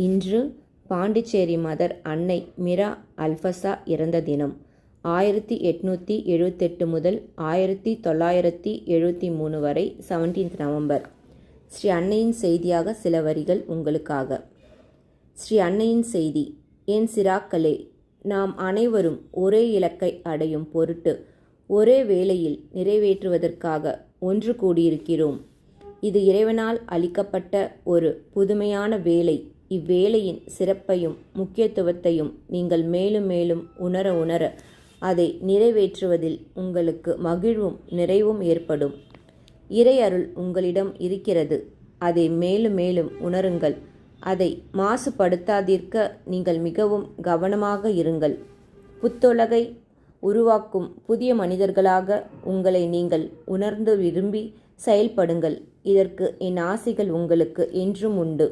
இன்று பாண்டிச்சேரி மதர் அன்னை மிரா அல்ஃபசா இறந்த தினம். 1878 முதல் 1973 வரை 17th நவம்பர். ஸ்ரீ அன்னையின் செய்தியாக சில வரிகள் உங்களுக்காக. ஸ்ரீ அன்னையின் செய்தி: என் சிறாக்களே, நாம் அனைவரும் ஒரே இலக்கை அடையும் பொருட்டு ஒரே வேளையில் நிறைவேற்றுவதற்காக ஒன்று கூடியிருக்கிறோம். இது இறைவனால் அளிக்கப்பட்ட ஒரு புதுமையான வேலை. இவ்வேளையின் சிறப்பையும் முக்கியத்துவத்தையும் நீங்கள் மேலும் மேலும் உணர அதை நிறைவேற்றுவதில் உங்களுக்கு மகிழ்வும் நிறைவும் ஏற்படும். இறை அருள் உங்களிடம் இருக்கிறது. அதை மேலும் மேலும் உணருங்கள். அதை மாசுபடுத்தாதிருக்க நீங்கள் மிகவும் கவனமாக இருங்கள். புத்துலகை உருவாக்கும் புதிய மனிதர்களாக உங்களை நீங்கள் உணர்ந்து விரும்பி செயல்படுங்கள். இதற்கு என் ஆசிகள் உங்களுக்கு என்றும் உண்டு.